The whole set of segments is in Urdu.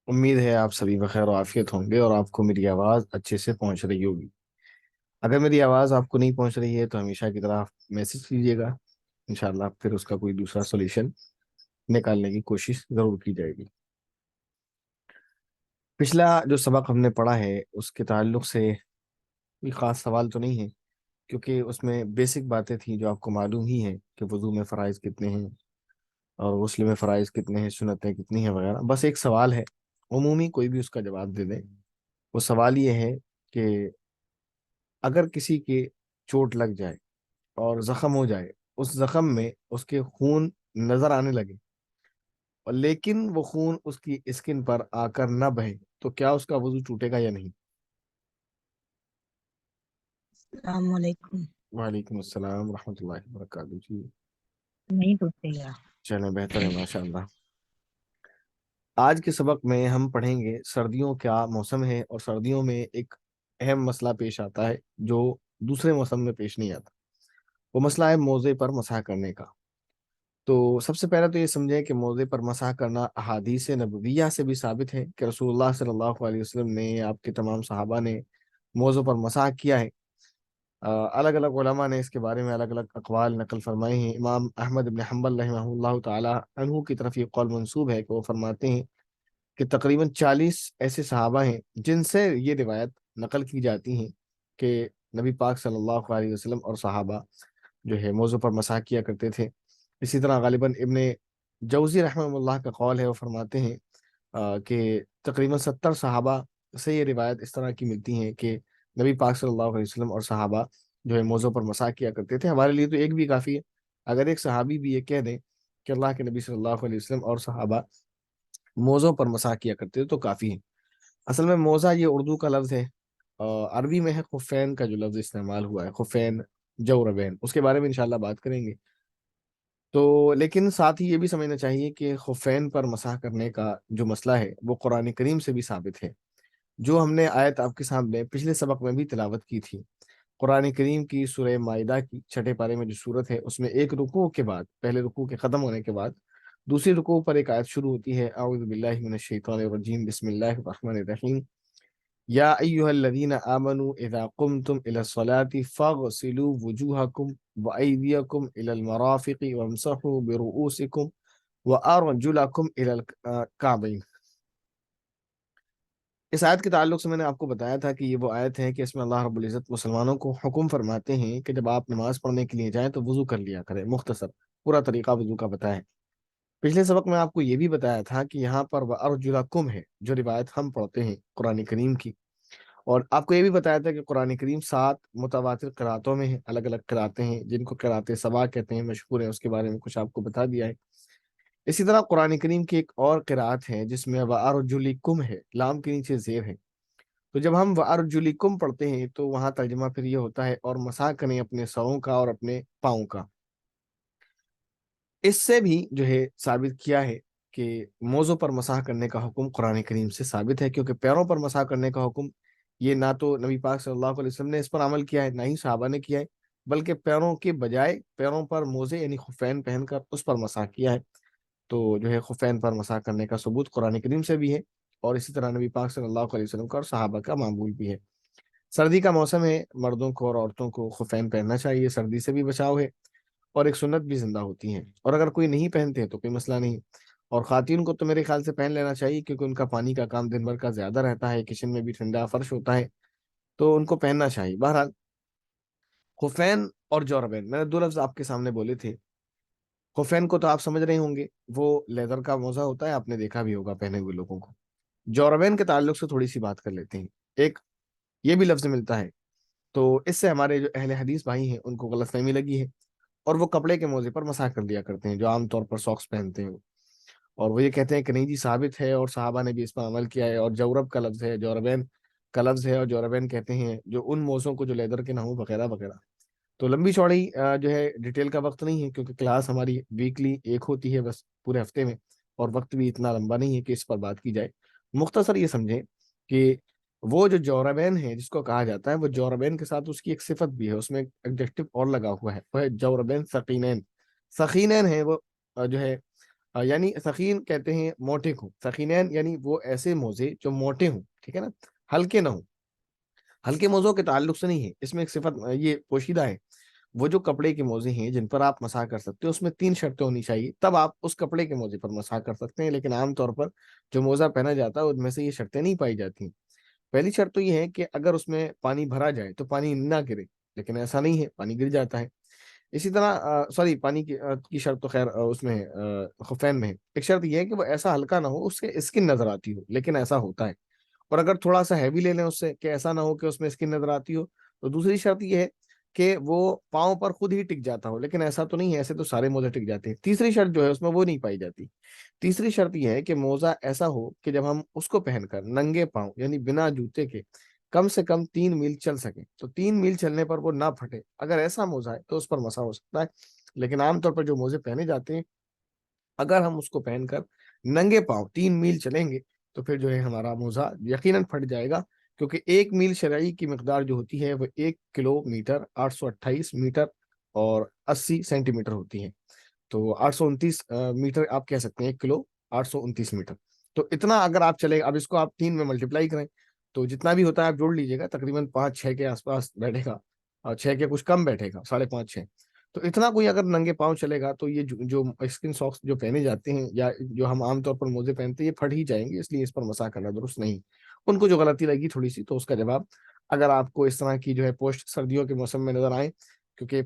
امید ہے آپ سبھی بخیر و عافیت ہوں گے اور آپ کو میری آواز اچھے سے پہنچ رہی ہوگی۔ اگر میری آواز آپ کو نہیں پہنچ رہی ہے تو ہمیشہ کی طرح میسج کیجیے گا، انشاءاللہ پھر اس کا کوئی دوسرا سولوشن نکالنے کی کوشش ضرور کی جائے گی۔ پچھلا جو سبق ہم نے پڑھا ہے اس کے تعلق سے کوئی خاص سوال تو نہیں ہے، کیونکہ اس میں بیسک باتیں تھیں جو آپ کو معلوم ہی ہیں کہ وضو میں فرائض کتنے ہیں اور غسل میں فرائض کتنے ہیں، سنتیں کتنی ہیں وغیرہ۔ بس ایک سوال ہے، عمومی کوئی بھی اس کا جواب دے دیں۔ وہ سوال یہ ہے کہ اگر کسی کے چوٹ لگ جائے اور زخم ہو جائے، اس زخم میں اس کے خون نظر آنے لگے اور لیکن وہ خون اس کی اسکن پر آ کر نہ بہے، تو کیا اس کا وضو ٹوٹے گا یا نہیں؟ السلام علیکم۔ وعلیکم السلام ورحمۃ اللہ وبرکاتہ جی۔ نہیں ٹوٹے گا۔ چلیں، بہتر ہے، ماشاء اللہ۔ آج کے سبق میں ہم پڑھیں گے سردیوں کا موسم ہے اور سردیوں میں ایک اہم مسئلہ پیش آتا ہے جو دوسرے موسم میں پیش نہیں آتا۔ وہ مسئلہ ہے موزے پر مسح کرنے کا۔ تو سب سے پہلے تو یہ سمجھیں کہ موضع پر مسح کرنا احادیث نبویہ سے بھی ثابت ہے کہ رسول اللہ صلی اللہ علیہ وسلم نے، آپ کے تمام صحابہ نے موضوع پر مسح کیا ہے۔ الگ الگ علماء نے اس کے بارے میں الگ الگ اقوال نقل فرمائے ہیں۔ امام احمد بن حنبل رحمہ اللہ تعالی عنہ کی طرف یہ قول منسوب ہے کہ وہ فرماتے ہیں کہ تقریباً 40 ایسے صحابہ ہیں جن سے یہ روایت نقل کی جاتی ہیں کہ نبی پاک صلی اللہ علیہ وسلم اور صحابہ جو ہے موضوع پر مسح کیا کرتے تھے۔ اسی طرح غالباً ابن جوزی رحمہ اللہ کا قول ہے، وہ فرماتے ہیں کہ تقریباً 70 صحابہ سے یہ روایت اس طرح کی ملتی ہیں کہ نبی پاک صلی اللہ علیہ وسلم اور صحابہ جو ہے موضوع پر مسح کیا کرتے تھے۔ ہمارے لیے تو ایک بھی کافی ہے، اگر ایک صحابی بھی یہ کہہ دیں کہ اللہ کے نبی صلی اللہ علیہ وسلم اور صحابہ موضوع پر مسح کیا کرتے تھے تو کافی ہے۔ اصل میں موزہ یہ اردو کا لفظ ہے، عربی میں ہے خفین کا جو لفظ استعمال ہوا ہے، خفین جوربین، اس کے بارے میں انشاءاللہ بات کریں گے۔ تو لیکن ساتھ ہی یہ بھی سمجھنا چاہیے کہ خفین پر مسح کرنے کا جو مسئلہ ہے وہ قرآن کریم سے بھی ثابت ہے، جو ہم نے آیت آپ کے سامنے پچھلے سبق میں بھی تلاوت کی تھی۔ قرآن کریم کی سورہ مائدہ کی چھٹے پارے میں جو صورت ہے، اس میں ایک رکوع کے بعد، پہلے رکوع کے ختم ہونے کے بعد دوسری رکوع پر ایک آیت شروع ہوتی ہے، اعوذ باللہ من الشیطان الرجیم، بسم اللہ الرحمن الرحیم، یا ایہا الذین آمنوا اذا قمتم الی الصلاة فاغسلوا وجوہکم وایدیکم الی المرافق وامسحوا برؤوسکم وارجلکم الی الکعبین۔ اس آیت کے تعلق سے میں نے آپ کو بتایا تھا کہ یہ وہ آیت ہے کہ اس میں اللہ رب العزت مسلمانوں کو حکم فرماتے ہیں کہ جب آپ نماز پڑھنے کے لیے جائیں تو وضو کر لیا کریں۔ مختصر پورا طریقہ وضو کا بتایا ہے۔ پچھلے سبق میں آپ کو یہ بھی بتایا تھا کہ یہاں پر وَأَرْجُلَكُمْ ہے، جو روایت ہم پڑھتے ہیں قرآن کریم کی، اور آپ کو یہ بھی بتایا تھا کہ قرآن کریم 7 متواتر قراتوں میں ہے، الگ الگ قراتیں ہیں جن کو قرات سبا کہتے ہیں، مشہور ہیں، اس کے بارے میں کچھ آپ کو بتا دیا ہے۔ اسی طرح قرآن کریم کی ایک اور قرات ہے جس میں وَأَرْجُلِكُمْ ہے، لام کے نیچے زیر ہے۔ تو جب ہم وَأَرْجُلِكُمْ پڑھتے ہیں تو وہاں ترجمہ پھر یہ ہوتا ہے اور مسح کریں اپنے سروں کا اور اپنے پاؤں کا۔ اس سے بھی جو ہے ثابت کیا ہے کہ موضوع پر مسح کرنے کا حکم قرآن کریم سے ثابت ہے، کیونکہ پیروں پر مسح کرنے کا حکم یہ نہ تو نبی پاک صلی اللہ علیہ وسلم نے اس پر عمل کیا ہے، نہ ہی صحابہ نے کیا ہے، بلکہ پیروں کے بجائے پیروں پر موزے یعنی خفین پہن کر اس پر مسح کیا ہے۔ تو جو ہے خفین پر مسح کرنے کا ثبوت قرآن کریم سے بھی ہے، اور اسی طرح نبی پاک صلی اللہ علیہ وسلم کا اور صحابہ کا معمول بھی ہے۔ سردی کا موسم ہے، مردوں کو اور عورتوں کو خفین پہننا چاہیے، سردی سے بھی بچاؤ ہے اور ایک سنت بھی زندہ ہوتی ہیں، اور اگر کوئی نہیں پہنتے ہیں تو کوئی مسئلہ نہیں۔ اور خواتین کو تو میرے خیال سے پہن لینا چاہیے، کیونکہ ان کا پانی کا کام دن بھر کا زیادہ رہتا ہے، کچن میں بھی ٹھنڈا فرش ہوتا ہے، تو ان کو پہننا چاہیے۔ بہرحال خفین اور جوربین، میں نے دو لفظ آپ کے سامنے بولے تھے۔ خفین کو تو آپ سمجھ رہے ہوں گے، وہ لیدر کا موزہ ہوتا ہے، آپ نے دیکھا بھی ہوگا پہنے ہوئے لوگوں کو۔ جوربین کے تعلق سے تھوڑی سی بات کر لیتے ہیں۔ ایک یہ بھی لفظ ملتا ہے، تو اس سے ہمارے جو اہل حدیث بھائی ہیں ان کو غلط فہمی لگی ہے، اور وہ کپڑے کے موزے پر مسح کر دیا کرتے ہیں جو عام طور پر ساکس پہنتے ہیں، اور وہ یہ کہتے ہیں کہ نہیں جی ثابت ہے اور صحابہ نے بھی اس پر عمل کیا ہے، اور جورب کا لفظ ہے، جوربین کا لفظ ہے، اور جوربین کہتے ہیں جو ان موزوں کو جو لیدر کے نہ ہوں وغیرہ وغیرہ۔ تو لمبی چوڑی جو ہے ڈیٹیل کا وقت نہیں ہے، کیونکہ کلاس ہماری ویکلی ایک ہوتی ہے بس پورے ہفتے میں، اور وقت بھی اتنا لمبا نہیں ہے کہ اس پر بات کی جائے۔ مختصر یہ سمجھیں کہ وہ جو جوربین ہے جس کو کہا جاتا ہے، وہ جوربین کے ساتھ اس کی ایک صفت بھی ہے، اس میں ایک ایڈجیکٹو اور لگا ہوا ہے، وہ ہے جوربین ثقینین۔ ثقینین ہے وہ جو ہے یعنی ثقین کہتے ہیں موٹے کو، ثقینین یعنی وہ ایسے موزے جو موٹے ہوں، ٹھیک ہے نا، ہلکے نہ ہوں۔ ہلکے موزوں کے تعلق سے نہیں ہے، اس میں ایک صفت یہ پوشیدہ ہے، وہ جو کپڑے کے موزے ہیں جن پر آپ مسح کر سکتے ہو، اس میں 3 شرطیں ہونی چاہیے، تب آپ اس کپڑے کے موزے پر مسح کر سکتے ہیں، لیکن عام طور پر جو موزہ پہنا جاتا ہے ان میں سے یہ شرطیں نہیں پائی جاتی ہیں۔ پہلی شرط تو یہ ہے کہ اگر اس میں پانی بھرا جائے تو پانی نہ گرے، لیکن ایسا نہیں ہے، پانی گر جاتا ہے۔ اسی طرح سوری، پانی کی شرط تو خیر اس میں ہے، خفین میں ہے۔ ایک شرط یہ ہے کہ وہ ایسا ہلکا نہ ہو اس کے اسکن نظر آتی ہو، لیکن ایسا ہوتا ہے۔ اور اگر تھوڑا سا ہیوی لے لیں اس سے کہ ایسا نہ ہو کہ اس میں اسکن نظر آتی ہو، تو دوسری شرط یہ ہے کہ وہ پاؤں پر خود ہی ٹک جاتا ہو، لیکن ایسا تو نہیں ہے، ایسے تو سارے موزے ٹک جاتے ہیں۔ تیسری شرط جو ہے اس میں وہ نہیں پائی جاتی۔ تیسری شرط یہ ہے کہ موزہ ایسا ہو کہ جب ہم اس کو پہن کر ننگے پاؤں یعنی بنا جوتے کے کم سے کم 3 میل چل سکیں، تو 3 میل چلنے پر وہ نہ پھٹے، اگر ایسا موزہ ہے تو اس پر مسا ہو سکتا ہے۔ لیکن عام طور پر جو موزے پہنے جاتے ہیں، اگر ہم اس کو پہن کر ننگے پاؤں 3 میل چلیں گے تو پھر جو ہے ہمارا موزہ یقیناً پھٹ جائے گا، کیونکہ 1 میل شرعی کی مقدار جو ہوتی ہے وہ 1 کلومیٹر 828 میٹر اور 80 سینٹی میٹر ہوتی ہے۔ تو 829 میٹر آپ کہہ سکتے ہیں، 1 کلو 829 میٹر۔ تو اتنا اگر آپ چلے، اب اس کو آپ 3 میں ملٹیپلائی کریں تو جتنا بھی ہوتا ہے آپ جوڑ لیجیے گا، تقریباً 5-6 کے آس پاس بیٹھے گا، اور 6 کے کچھ کم بیٹھے گا، 5.5-6۔ تو اتنا کوئی اگر ننگے پاؤں چلے گا تو یہ جو اسکن ساکس جو پہنے جاتے ہیں یا جو ہم عام طور پر موزے پہنتے ہیں، یہ پھٹ ہی جائیں گے، اس لیے اس پر مسا کرنا درست نہیں۔ ان کو جو غلطی لگی تھوڑی سی، تو اس کا جواب، اگر آپ کو اس طرح کی جو ہے پوسٹ سردیوں کے موسم میں نظر آئے، کیونکہ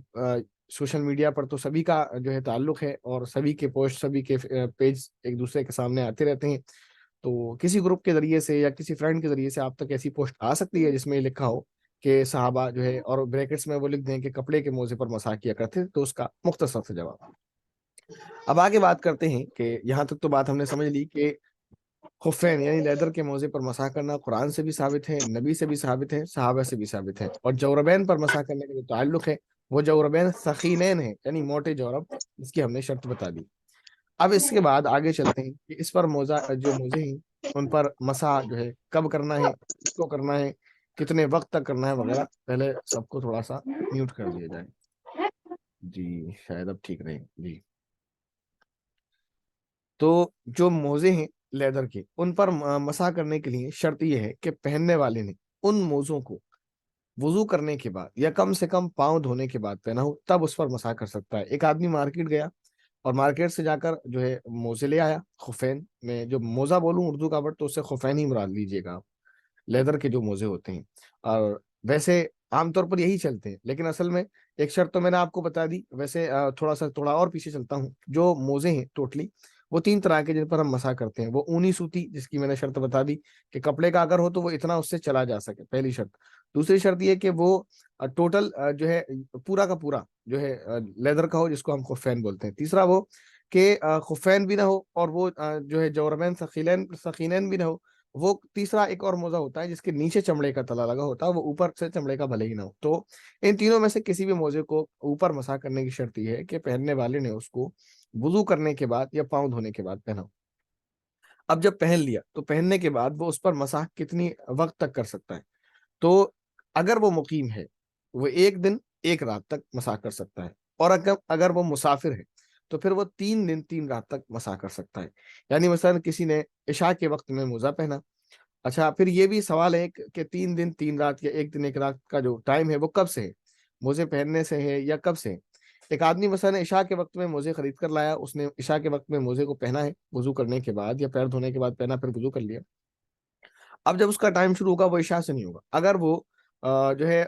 سوشل میڈیا پر تو سبھی کا جو ہے تعلق ہے، اور سبھی کے پوسٹ، سبھی کے پیج ایک دوسرے کے سامنے آتے رہتے ہیں، تو کسی گروپ کے ذریعے سے یا کسی فرینڈ کے ذریعے سے آپ تک ایسی پوسٹ آ سکتی ہے جس میں یہ لکھا ہو کہ صحابہ جو ہے، اور بریکٹس میں وہ لکھ دیں کہ کپڑے کے موزے پر مسح کیا کرتے، تو اس کا مختصر سے جواب۔ اب آگے بات کرتے ہیں کہ یہاں تک تو بات ہم نے سمجھ لی کہ خفین یعنی لیدر کے موزے پر مسح کرنا قرآن سے بھی ثابت ہے، نبی سے بھی ثابت ہے، صحابہ سے بھی ثابت ہے، اور جوربین پر مسح کرنے کا جو تعلق ہے وہ جوربین ثقیلین ہے، یعنی موٹے جورب، اس کی ہم نے شرط بتا دی۔ اب اس کے بعد آگے چلتے ہیں کہ اس پر جو موزے ہیں ان پر مسح جو ہے کب کرنا ہے، کس کو کرنا ہے، کتنے وقت تک کرنا ہے وغیرہ۔ پہلے سب کو تھوڑا سا میوٹ کر دیا جائے، جی شاید اب ٹھیک رہے جی۔ تو جو موزے ہیں لیدر کے، ان پر مسح کرنے کے لیے شرط یہ ہے کہ پہننے والے نے ان موزوں کو وضو کرنے کے بعد یا کم سے کم پاؤں دھونے کے بعد پہنا ہو، تب اس پر مسح کر سکتا ہے۔ ایک آدمی مارکیٹ گیا اور مارکیٹ سے جا کر جو ہے موزے لے آیا، خفین میں جو موزہ بولوں اردو کا ورڈ، تو اس سے خفین ہی مراد لیجیے گا آپ، لیدر کے جو موزے ہوتے ہیں۔ اور ویسے عام طور پر یہی چلتے ہیں، لیکن اصل میں ایک شرط تو میں نے آپ کو بتا دی، ویسے تھوڑا اور پیچھے چلتا ہوں۔ جو موزے ہیں ٹوٹلی وہ 3 طرح کے جن پر ہم مسح کرتے ہیں، وہ اونی سوتی جس کی میں نے شرط بتا دی کہ کپڑے کا اگر ہو تو وہ اتنا اس سے چلا جا سکے، پہلی شرط۔ دوسری شرط یہ کہ وہ ٹوٹل جو ہے پورا کا پورا جو ہے لیدر کا ہو، جس کو ہم خفین بولتے ہیں۔ تیسرا وہ کہ خفین بھی نہ ہو، اور وہ جو ہے جوربین ثقیلین بھی نہ ہو۔ وہ تیسرا ایک اور موزہ ہوتا ہے جس کے نیچے چمڑے کا تلا لگا ہوتا ہے، وہ اوپر سے چمڑے کا بھلے ہی نہ ہو۔ تو ان تینوں میں سے کسی بھی موزے کو اوپر مسح کرنے کی شرط یہ ہے کہ پہننے والے نے اس کو وضو کرنے کے بعد یا پاؤں دھونے کے بعد پہنا ہو۔ اب جب پہن لیا تو پہننے کے بعد وہ اس پر مسح کتنی وقت تک کر سکتا ہے؟ تو اگر وہ مقیم ہے وہ 1 دن 1 رات تک مسح کر سکتا ہے، اور اگر وہ مسافر ہے تو پھر وہ 3 دن 3 رات تک مسح کر سکتا ہے۔ یعنی مثلا کسی نے عشاء کے وقت میں موزہ پہنا، اچھا پھر یہ بھی سوال ہے کہ 3 دن 3 رات یا 1 دن 1 رات کا جو ٹائم ہے وہ کب سے ہے، موزے پہننے سے ہے یا کب سے ہے؟ ایک آدمی مثلا عشاء کے وقت میں موزے خرید کر لایا، اس نے عشاء کے وقت میں موزے کو پہنا ہے، وضو کرنے کے بعد یا پیر دھونے کے بعد پہنا، پھر وضو کر لیا۔ اب جب اس کا ٹائم شروع ہوگا وہ عشاء سے نہیں ہوگا، اگر وہ جو ہے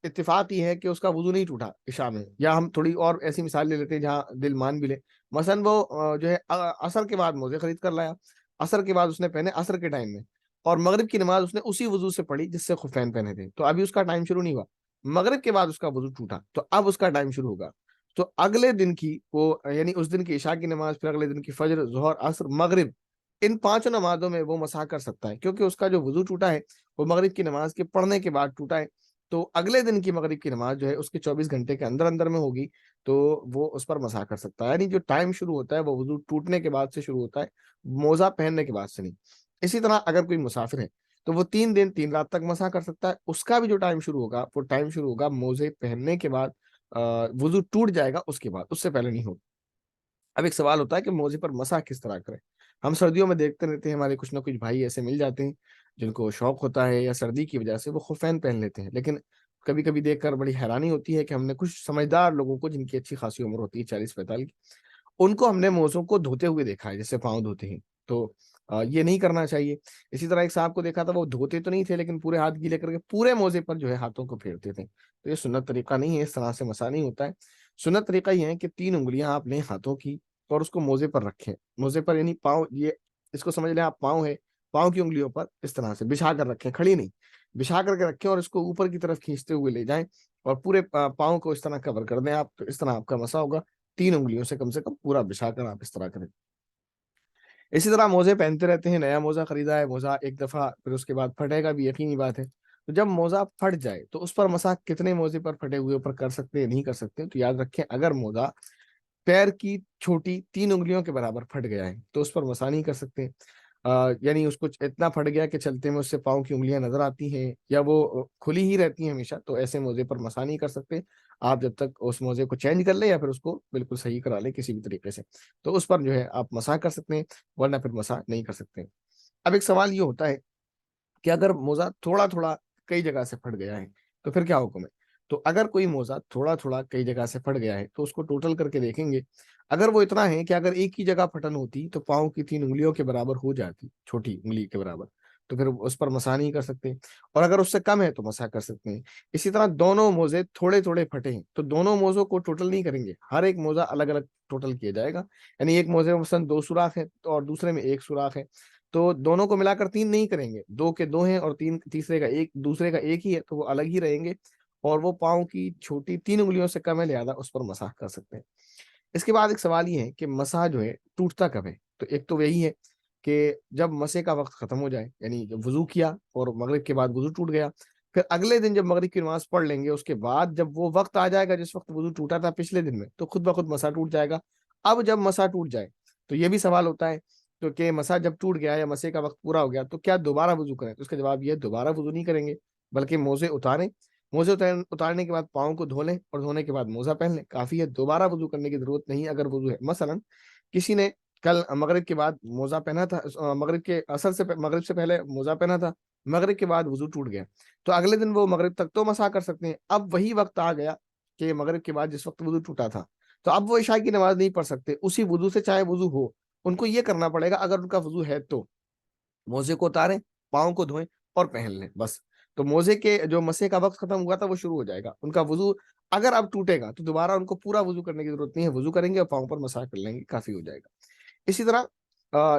اتفاق یہ ہے کہ اس کا وضو نہیں ٹوٹا عشاء میں، یا ہم تھوڑی اور ایسی مثال لے لیتے ہیں جہاں دل مان بھی لے، مثلا وہ جو ہے عصر کے بعد موزے خرید کر لایا، عصر کے بعد اس نے پہنے عصر کے ٹائم میں، اور مغرب کی نماز اس نے اسی وضو سے پڑھی جس سے خفین پہنے تھے، تو ابھی اس کا ٹائم شروع نہیں ہوا، مغرب کے بعد اس کا وضو ٹوٹا تو اب اس کا ٹائم شروع ہوگا۔ تو اگلے دن کی وہ یعنی اس دن کی عشاء کی نماز، پھر اگلے دن کی فجر، ظہر، عصر، مغرب، ان 5 نمازوں میں وہ مسح کر سکتا ہے، کیونکہ اس کا جو وضو ٹوٹا ہے وہ مغرب کی نماز کے پڑھنے کے بعد ٹوٹا ہے، تو اگلے دن کی مغرب کی نماز جو ہے اس کے 24 گھنٹے کے اندر اندر میں ہوگی، تو وہ اس پر مسح کر سکتا ہے۔ یعنی جو ٹائم شروع ہوتا ہے وہ وضو ٹوٹنے کے بعد سے شروع ہوتا ہے، موزہ پہننے کے بعد سے نہیں۔ اسی طرح اگر کوئی مسافر ہے تو وہ 3 دن 3 رات تک مسح کر سکتا ہے، اس کا بھی جو ٹائم شروع ہوگا وہ ٹائم شروع ہوگا موزے پہننے کے بعد، وضو ٹوٹ جائے گا اس کے بعد، اس سے پہلے نہیں ہوگا۔ اب ایک سوال ہوتا ہے کہ موزے پر مسح کس طرح کریں. ہم سردیوں میں دیکھتے رہتے ہیں ہمارے کچھ نہ کچھ بھائی ایسے مل جاتے ہیں جن کو شوق ہوتا ہے یا سردی کی وجہ سے وہ خفین پہن لیتے ہیں، لیکن کبھی کبھی دیکھ کر بڑی حیرانی ہوتی ہے کہ ہم نے کچھ سمجھدار لوگوں کو جن کی اچھی خاصی عمر ہوتی ہے 40 45، ان کو ہم نے موزوں کو دھوتے ہوئے دیکھا ہے جیسے پاؤں دھوتے ہیں. تو یہ نہیں کرنا چاہیے. اسی طرح ایک صاحب کو دیکھا تھا وہ دھوتے تو نہیں تھے لیکن پورے ہاتھ گیلے کر کے پورے موزے پر جو ہے ہاتھوں کو پھیرتے تھے. تو یہ سنت طریقہ نہیں ہے، اس طرح سے مسا نہیں ہوتا ہے. سنت طریقہ یہ ہے کہ 3 انگلیاں آپ لیں ہاتھوں کی اور اس کو موزے پر رکھیں. موزے پر یعنی پاؤں، یہ اس کو سمجھ لیں آپ پاؤں ہے، پاؤں کی انگلیوں پر اس طرح سے بچھا کر رکھیں، کھڑی نہیں، بچھا کر کے رکھیں اور اس کو اوپر کی طرف کھینچتے ہوئے لے جائیں اور پورے پاؤں کو اس طرح کور کر دیں آپ. تو اس طرح آپ کا مسا ہوگا. 3 انگلیوں سے کم پورا بچھا کر آپ اس طرح کریں. اسی طرح موزے پہنتے رہتے ہیں. نیا موزہ خریدا ہے، موزہ ایک دفعہ پھر اس کے بعد پھٹے گا بھی، یقینی بات ہے. تو جب موزہ پھٹ جائے تو اس پر مسا کتنے موزے پر پھٹے ہوئے اوپر کر سکتے ہیں نہیں کر سکتے. تو یاد رکھیں اگر موزہ پیر کی چھوٹی 3 انگلیوں کے برابر پھٹ گیا ہے تو اس پر مسا نہیں کر سکتے. یعنی اس کو اتنا پھٹ گیا کہ چلتے میں اس سے پاؤں کی انگلیاں نظر آتی ہیں یا وہ کھلی ہی رہتی ہیں ہمیشہ، تو ایسے موزے پر مسا نہیں کر سکتے آپ جب تک اس موزے کو چینج کر لیں یا پھر اس کو بالکل صحیح کرا لیں کسی بھی طریقے سے. تو اس پر جو ہے آپ مسا کر سکتے ہیں ورنہ پھر مسا نہیں کر سکتے. اب ایک سوال یہ ہوتا ہے کہ اگر موزہ تھوڑا تھوڑا کئی جگہ سے پھٹ گیا ہے تو پھر کیا حکم ہے. تو اگر کوئی موزہ تھوڑا تھوڑا کئی جگہ سے پھٹ گیا ہے تو اس کو ٹوٹل کر کے دیکھیں گے. اگر وہ اتنا ہے کہ اگر ایک ہی جگہ پھٹن ہوتی تو پاؤں کی 3 انگلیوں کے برابر ہو جاتی، چھوٹی انگلی کے برابر، تو پھر اس پر مسا نہیں کر سکتے. اور اگر اس سے کم ہے تو مسا کر سکتے ہیں. اسی طرح دونوں موزے تھوڑے تھوڑے پھٹے ہیں تو دونوں موزوں کو ٹوٹل نہیں کریں گے، ہر ایک موزہ الگ الگ ٹوٹل کیا جائے گا. یعنی ایک موزے میں مثلاً 2 سوراخ ہے تو اور دوسرے میں 1 سوراخ ہے تو دونوں کو ملا کر 3 نہیں کریں گے، 2 کے 2 ہیں اور تیسرے کا ایک، دوسرے کا ایک ہی ہے تو وہ الگ ہی رہیں گے اور وہ پاؤں کی چھوٹی 3 انگلیوں سے کم ہے لہذا اس پر مسح کر سکتے ہیں. اس کے بعد ایک سوال یہ ہے کہ مسح جو ہے ٹوٹتا کب ہے. تو ایک تو یہی ہے کہ جب مسے کا وقت ختم ہو جائے، یعنی جب وضو کیا اور مغرب کے بعد وضو ٹوٹ گیا، پھر اگلے دن جب مغرب کی نماز پڑھ لیں گے اس کے بعد جب وہ وقت آ جائے گا جس وقت وضو ٹوٹا تھا پچھلے دن میں تو خود بخود مسا ٹوٹ جائے گا. اب جب مسا ٹوٹ جائے تو یہ بھی سوال ہوتا ہے تو کہ مسا جب ٹوٹ گیا یا مسے کا وقت پورا ہو گیا تو کیا دوبارہ وضو کریں. تو اس کا جواب یہ دوبارہ وضو نہیں کریں گے بلکہ موزے اتاریں. موزے اتارنے کے بعد پاؤں کو دھو لیں اور دھونے کے بعد موزہ پہن لیں، کافی ہے. دوبارہ وضو کرنے کی ضرورت نہیں اگر وضو ہے. مثلا کسی نے کل مغرب کے بعد موزہ پہنا تھا، مغرب کے اثر سے مغرب سے پہلے موزہ پہنا تھا، مغرب کے بعد وضو ٹوٹ گیا تو اگلے دن وہ مغرب تک تو مسا کر سکتے ہیں. اب وہی وقت آ گیا کہ مغرب کے بعد جس وقت وضو ٹوٹا تھا تو اب وہ عشاء کی نماز نہیں پڑھ سکتے اسی وضو سے، چاہے وضو ہو. ان کو یہ کرنا پڑے گا اگر ان کا وضو ہے تو موزے کو اتاریں، پاؤں کو دھوئیں اور پہن لیں بس. تو موزے کے جو مسے کا وقت ختم ہوا تھا وہ شروع ہو جائے گا. ان کا وضو اگر اب ٹوٹے گا تو دوبارہ ان کو پورا وضو کرنے کی ضرورت نہیں ہے، وضو کریں گے اور پاؤں پر مسا کر لیں گے، کافی ہو جائے گا. اسی طرح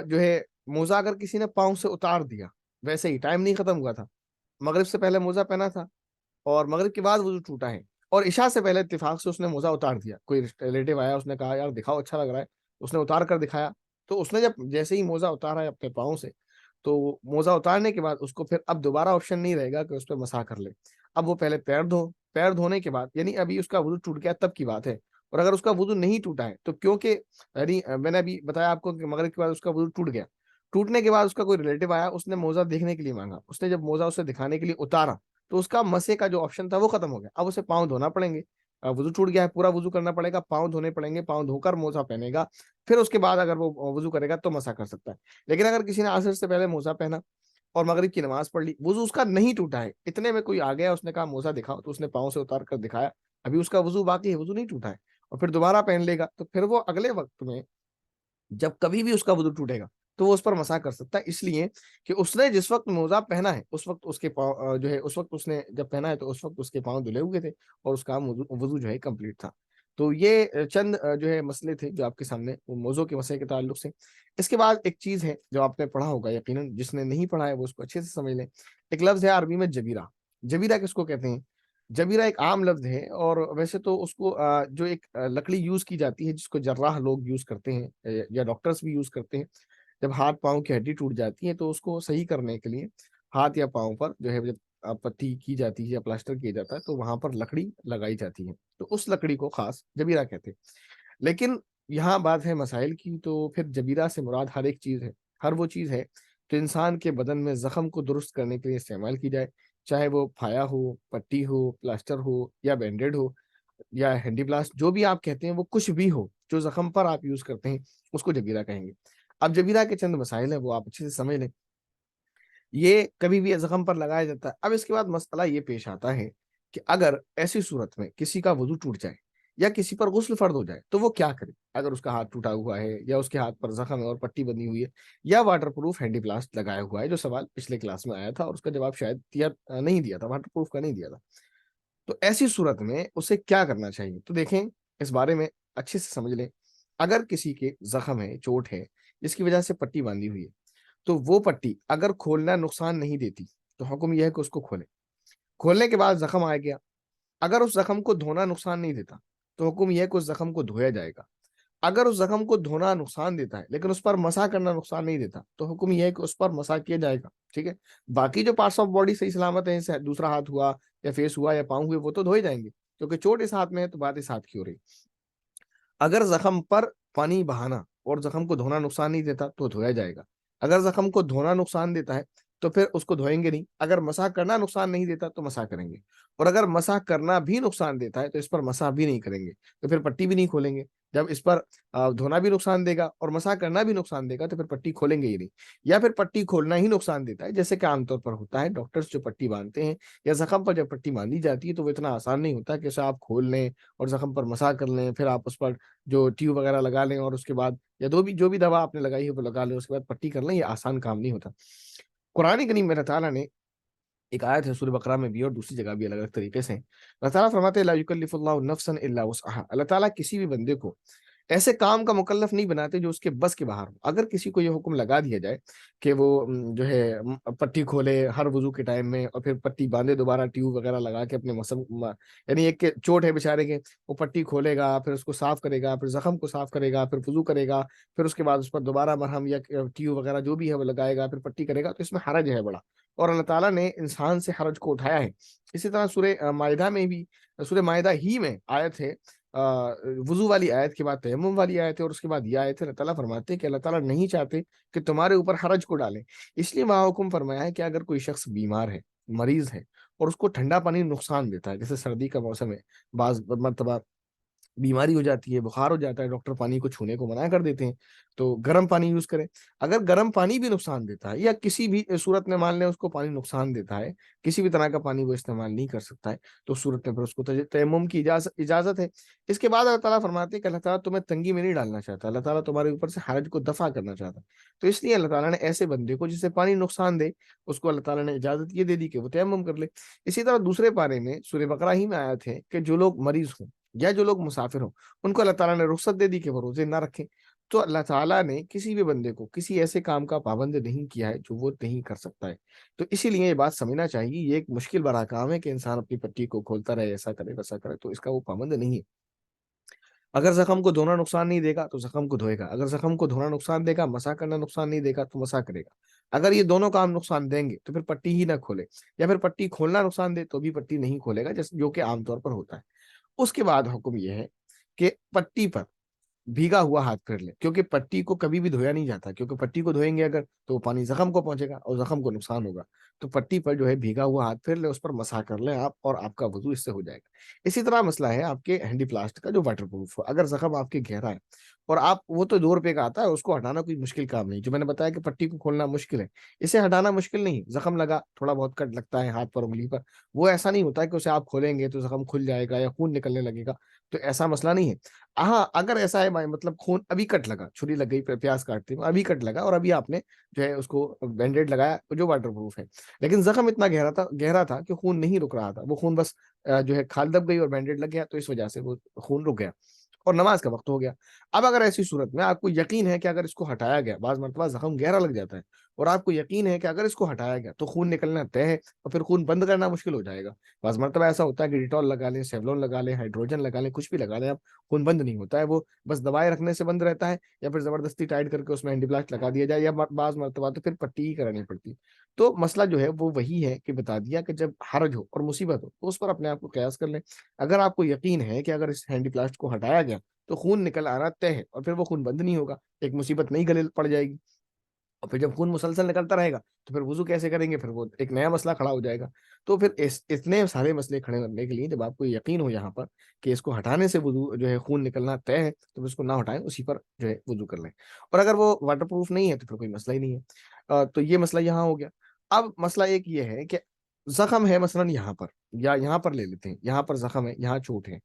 جو ہے موزہ اگر کسی نے پاؤں سے اتار دیا، ویسے ہی ٹائم نہیں ختم ہوا تھا، مغرب سے پہلے موزہ پہنا تھا اور مغرب کے بعد وضو ٹوٹا ہے اور عشاء سے پہلے اتفاق سے اس نے موزہ اتار دیا، کوئی ریلیٹو آیا اس نے کہا یار دکھاؤ اچھا لگ رہا ہے، اس نے اتار کر دکھایا. تو اس نے جب جیسے ہی موزہ اتارا ہے اپنے پاؤں سے تو موزہ اتارنے کے بعد اس کو پھر اب دوبارہ آپشن نہیں رہے گا کہ اس پہ مسا کر لے. اب وہ پہلے پیر دھو، پیر دھونے کے بعد یعنی ابھی اس کا وضو ٹوٹ گیا تب کی بات ہے. اور اگر اس کا وضو نہیں ٹوٹا ہے تو کیونکہ یعنی میں نے ابھی بتایا آپ کو کہ مغرب کے بعد اس کا وضو ٹوٹ گیا، ٹوٹنے کے بعد اس کا کوئی ریلیٹو آیا، اس نے موزہ دیکھنے کے لیے مانگا، اس نے جب موزہ اسے دکھانے کے لیے اتارا تو اس کا مسے کا جو آپشن تھا وہ ختم ہو گیا. اب اسے پاؤں دھونا پڑیں گے، وضو ٹوٹ گیا ہے پورا وضو کرنا پڑے گا، پاؤں دھونے پڑیں گے، پاؤں دھو کر موزہ پہنے گا، پھر اس کے بعد اگر وہ وضو کرے گا تو مسا کر سکتا ہے. لیکن اگر کسی نے عصر سے پہلے موزہ پہنا اور مغرب کی نماز پڑھ لی، وضو اس کا نہیں ٹوٹا ہے، اتنے میں کوئی آ گیا اس نے کہا موزہ دکھاؤ تو اس نے پاؤں سے اتار کر دکھایا، ابھی اس کا وضو باقی ہے، وضو نہیں ٹوٹا ہے، اور پھر دوبارہ پہن لے گا تو پھر وہ اگلے وقت میں جب کبھی بھی اس کا وضو ٹوٹے گا تو وہ اس پر مسا کر سکتا ہے، اس لیے کہ اس نے جس وقت موزہ پہنا ہے اس وقت اس کے پاؤں جو ہے، اس وقت اس نے جب پہنا ہے تو اس وقت اس کے پاؤں دھلے ہوئے تھے اور اس کا وضو جو ہے کمپلیٹ تھا. تو یہ چند جو ہے مسئلے تھے جو آپ کے سامنے موضوع کے مسئلے کے تعلق سے. اس کے بعد ایک چیز ہے جو آپ نے پڑھا ہوگا یقیناً، جس نے نہیں پڑھا ہے وہ اس کو اچھے سے سمجھ لیں. ایک لفظ ہے عربی میں جبیرہ. جبیرہ کس کو کہتے ہیں؟ جبیرہ ایک عام لفظ ہے اور ویسے تو اس کو جو ایک لکڑی یوز کی جاتی ہے جس کو جراح لوگ یوز کرتے ہیں یا ڈاکٹرز بھی یوز کرتے ہیں، جب ہاتھ پاؤں کی ہڈی ٹوٹ جاتی ہے تو اس کو صحیح کرنے کے لیے ہاتھ یا پاؤں پر جو ہے جب پٹی کی جاتی ہے یا پلاسٹر کیا جاتا ہے تو وہاں پر لکڑی لگائی جاتی ہے، تو اس لکڑی کو خاص جبیرہ کہتے ہیں. لیکن یہاں بات ہے مسائل کی، تو پھر جبیرہ سے مراد ہر ایک چیز ہے، ہر وہ چیز ہے جو انسان کے بدن میں زخم کو درست کرنے کے لیے استعمال کی جائے، چاہے وہ پھایا ہو، پٹی ہو، پلاسٹر ہو یا بینڈیڈ ہو. یا ہینڈی پلاسٹ جو بھی آپ کہتے ہیں، وہ کچھ بھی ہو جو زخم پر آپ یوز کرتے ہیں اس کو جبیرہ کہیں گے۔ اب جبیرہ کے چند مسائل ہیں وہ آپ اچھے سے سمجھ لیں۔ یہ کبھی بھی زخم پر لگایا جاتا ہے۔ اب اس کے بعد مسئلہ یہ پیش آتا ہے کہ اگر ایسی صورت میں کسی کا وضو ٹوٹ جائے یا کسی پر غسل فرض ہو جائے تو وہ کیا کرے؟ اگر اس کا ہاتھ ٹوٹا ہوا ہے یا اس کے ہاتھ پر زخم ہے اور پٹی بندی ہوئی ہے یا واٹر پروف ہینڈی پلاسٹ لگایا ہوا ہے، جو سوال پچھلے کلاس میں آیا تھا اور اس کا جواب شاید نہیں دیا تھا، واٹر پروف کا نہیں دیا تھا، تو ایسی صورت میں اسے کیا کرنا چاہیے؟ تو دیکھیں، اس بارے میں اچھے سے سمجھ لیں۔ اگر کسی کے زخم ہے، چوٹ ہے، جس کی وجہ سے پٹی باندھی ہوئی ہے، تو وہ پٹی اگر کھولنا نقصان نہیں دیتی تو حکم یہ ہے کہ اس کو کھولے۔ کھولنے کے بعد زخم آ گیا، اگر اس زخم کو دھونا نقصان نہیں دیتا تو حکم یہ ہے کہ اس زخم کو دھویا جائے گا۔ اگر اس زخم کو دھونا نقصان دیتا ہے لیکن اس پر مسح کرنا نقصان نہیں دیتا تو حکم یہ ہے کہ اس پر مسح کیا جائے گا، ٹھیک ہے؟ باقی جو پارٹس آف باڈی صحیح سلامت ہیں، دوسرا ہاتھ ہوا یا فیس ہوا یا پاؤں ہوئے، وہ تو دھوئے جائیں گے، کیونکہ چوٹ اس ہاتھ میں ہے تو بات اس ہاتھ کی ہو رہی۔ اگر زخم پر پانی بہانا اور زخم کو دھونا نقصان نہیں دیتا تو دھویا جائے گا۔ اگر زخم کو دھونا نقصان دیتا ہے تو پھر اس کو دھوئیں گے نہیں۔ اگر مسح کرنا نقصان نہیں دیتا تو مسح کریں گے، اور اگر مسح کرنا بھی نقصان دیتا ہے تو اس پر مسح بھی نہیں کریں گے، تو پھر پٹی بھی نہیں کھولیں گے۔ جب اس پر دھونا بھی نقصان دے گا اور مسح کرنا بھی نقصان دے گا تو پھر پٹی کھولیں گے ہی نہیں۔ یا پھر پٹی کھولنا ہی نقصان دیتا ہے، جیسے کہ عام طور پر ہوتا ہے، ڈاکٹرز جو پٹی باندھتے ہیں یا زخم پر جب پٹی باندھی جاتی ہے تو وہ اتنا آسان نہیں ہوتا کہ اسے آپ کھول لیں اور زخم پر مسح کر لیں، پھر آپ اس پر جو ٹیوب وغیرہ لگا لیں اور اس کے بعد یا جو بھی دوا آپ نے لگائی ہے وہ لگا لیں، اس کے بعد پٹی کر لیں۔ یہ آسان کام نہیں ہوتا۔ قرآن کریم میں اللہ تعالیٰ نے ایک آیت ہے سورہ بقرہ میں بھی اور دوسری جگہ بھی الگ الگ طریقے سے، اللہ تعالیٰ فرماتے ہیں لا یکلف اللہ نفسا الا وسعها، اللہ تعالیٰ کسی بھی بندے کو ایسے کام کا مکلف نہیں بناتے جو اس کے بس کے باہر ہو۔ اگر کسی کو یہ حکم لگا دیا جائے کہ وہ جو ہے پٹی کھولے ہر وضو کے ٹائم میں اور پھر پٹی باندھے دوبارہ ٹیوب وغیرہ لگا کے اپنے یعنی ایک کہ چوٹ ہے بیچارے کے، وہ پٹی کھولے گا، پھر اس کو صاف کرے گا، پھر زخم کو صاف کرے گا، پھر وضو کرے گا، پھر اس کے بعد اس پر دوبارہ مرہم یا ٹیوب وغیرہ جو بھی ہے وہ لگائے گا، پھر پٹی کرے گا، تو اس میں حرج ہے بڑا، اور اللہ تعالیٰ نے انسان سے حرج کو اٹھایا ہے۔ اسی طرح سورہ مائدہ میں بھی، سورہ مائدہ ہی میں آیت ہے، وضو والی آیت کے بعد تیمم والی آیت ہے اور اس کے بعد یہ آیت ہے، اللہ تعالیٰ فرماتے ہیں کہ اللہ تعالیٰ نہیں چاہتے کہ تمہارے اوپر حرج کو ڈالیں، اس لیے وہاں حکم فرمایا ہے کہ اگر کوئی شخص بیمار ہے، مریض ہے، اور اس کو ٹھنڈا پانی نقصان دیتا ہے، جیسے سردی کا موسم ہے، بعض مرتبہ بیماری ہو جاتی ہے، بخار ہو جاتا ہے، ڈاکٹر پانی کو چھونے کو منع کر دیتے ہیں، تو گرم پانی یوز کریں۔ اگر گرم پانی بھی نقصان دیتا ہے یا کسی بھی صورت میں مان لیں اس کو پانی نقصان دیتا ہے، کسی بھی طرح کا پانی وہ استعمال نہیں کر سکتا ہے، تو اس صورت میں پھر اس کو تیمم کی اجازت ہے۔ اس کے بعد اللہ تعالیٰ فرماتے ہیں کہ اللہ تعالیٰ تمہیں تنگی میں نہیں ڈالنا چاہتا، اللہ تعالیٰ تمہارے اوپر سے حرج کو دفع کرنا چاہتا ہے، تو اس لیے اللہ تعالیٰ نے ایسے بندے کو جسے پانی نقصان دے اس کو اللہ تعالیٰ نے اجازت یہ دے دی کہ وہ تیمم کر لے۔ اسی طرح دوسرے پارے میں سورہ بقرہ ہی میں آیت ہے کہ جو لوگ مریض ہوں یا جو لوگ مسافر ہوں ان کو اللہ تعالیٰ نے رخصت دے دی کہ وہ روزے نہ رکھیں۔ تو اللہ تعالیٰ نے کسی بھی بندے کو کسی ایسے کام کا پابند نہیں کیا ہے جو وہ نہیں کر سکتا ہے، تو اسی لیے یہ بات سمجھنا چاہیے، یہ ایک مشکل بڑا کام ہے کہ انسان اپنی پٹی کو کھولتا رہے، ایسا کرے ویسا کرے، تو اس کا وہ پابند نہیں ہے۔ اگر زخم کو دھونا نقصان نہیں دے گا تو زخم کو دھوئے گا، اگر زخم کو دھونا نقصان دے گا، مسح کرنا نقصان نہیں دے گا تو مسح کرے گا۔ اگر یہ دونوں کام نقصان دیں گے تو پھر پٹی ہی نہ کھولے، یا پھر پٹی کھولنا نقصان دے تو بھی پٹی نہیں کھولے گا، جو کہ عام طور پر ہوتا ہے۔ اس کے بعد حکم یہ ہے کہ پٹی پر بھیگا ہوا ہاتھ پھیر لیں، کیونکہ پٹی کو کبھی بھی دھویا نہیں جاتا، کیونکہ پٹی کو دھوئیں گے اگر تو وہ پانی زخم کو پہنچے گا اور زخم کو نقصان ہوگا، تو پٹی پر جو ہے بھیگا ہوا ہاتھ پھیر لیں، اس پر مسح کر لیں آپ، اور آپ کا وضو اس سے ہو جائے گا۔ اسی طرح مسئلہ ہے آپ کے ہینڈی پلاسٹ کا جو واٹر پروف ہو، اگر زخم آپ کے گہرا ہے اور آپ وہ تو 2 روپے کا آتا ہے، اس کو ہٹانا کوئی مشکل کام نہیں، جو میں نے بتایا کہ پٹی کو کھولنا مشکل ہے، اسے ہٹانا مشکل نہیں، زخم لگا تھوڑا بہت کٹ لگتا ہے ہاتھ پر انگلی پر، وہ ایسا نہیں ہوتا ہے کہ اسے آپ کھولیں گے تو زخم کھل جائے گا یا خون نکلنے لگے گا، تو ایسا مسئلہ نہیں ہے۔ ہاں اگر ایسا ہے مطلب خون ابھی کٹ لگا، چھری لگ گئی پیاز کاٹتے ہیں ابھی کٹ لگا اور ابھی آپ نے جو ہے اس کو بینڈیڈ لگایا جو واٹر پروف ہے، لیکن زخم اتنا گہرا تھا کہ خون نہیں رک رہا تھا، وہ خون بس جو ہے کھال دب گئی اور بینڈیڈ لگ گیا، تو اس وجہ سے وہ خون رک گیا اور نماز کا وقت ہو گیا۔ اب اگر ایسی صورت میں آپ کو یقین ہے کہ اگر اس کو ہٹایا گیا، بعض مرتبہ زخم گہرا لگ جاتا ہے اور آپ کو یقین ہے کہ اگر اس کو ہٹایا گیا تو خون نکلنا طے ہے اور پھر خون بند کرنا مشکل ہو جائے گا، بعض مرتبہ ایسا ہوتا ہے کہ ڈیٹول لگا لیں، سیولون لگا لیں، ہائیڈروجن لگا لیں، کچھ بھی لگا لیں، اب خون بند نہیں ہوتا ہے، وہ بس دوائیں رکھنے سے بند رہتا ہے، یا پھر زبردستی ٹائٹ کر کے اس میں اینٹی بلاسٹ لگا دیا جائے، یا بعض مرتبہ تو پھر پٹی ہی کرانی پڑتی۔ تو مسئلہ جو ہے وہ وہی ہے کہ بتا دیا کہ جب حرج ہو اور مصیبت ہو تو اس پر اپنے آپ کو قیاس کر لیں۔ اگر آپ کو یقین ہے کہ اگر اس ہینڈی پلاسٹ کو ہٹایا گیا تو خون نکل آنا طے ہے اور پھر وہ خون بند نہیں ہوگا، ایک مصیبت نہیں گلے پڑ جائے گی، اور پھر جب خون مسلسل نکلتا رہے گا تو پھر وضو کیسے کریں گے؟ پھر وہ ایک نیا مسئلہ کھڑا ہو جائے گا. تو پھر اتنے سارے مسئلے کھڑے کرنے کے لیے جب آپ کو یقین ہو یہاں پر کہ اس کو ہٹانے سے وضو جو ہے خون نکلنا طے ہے، تو اس کو نہ ہٹائیں، اسی پر جو ہے وضو کر لیں. اور اگر وہ واٹر پروف نہیں ہے تو پھر کوئی مسئلہ ہی نہیں ہے. تو یہ مسئلہ یہاں ہو گیا. اب مسئلہ ایک یہ ہے کہ زخم ہے مثلاً یہاں پر، یا یہاں پر لے لیتے ہیں، یہاں پر زخم ہے، یہاں چوٹ ہے.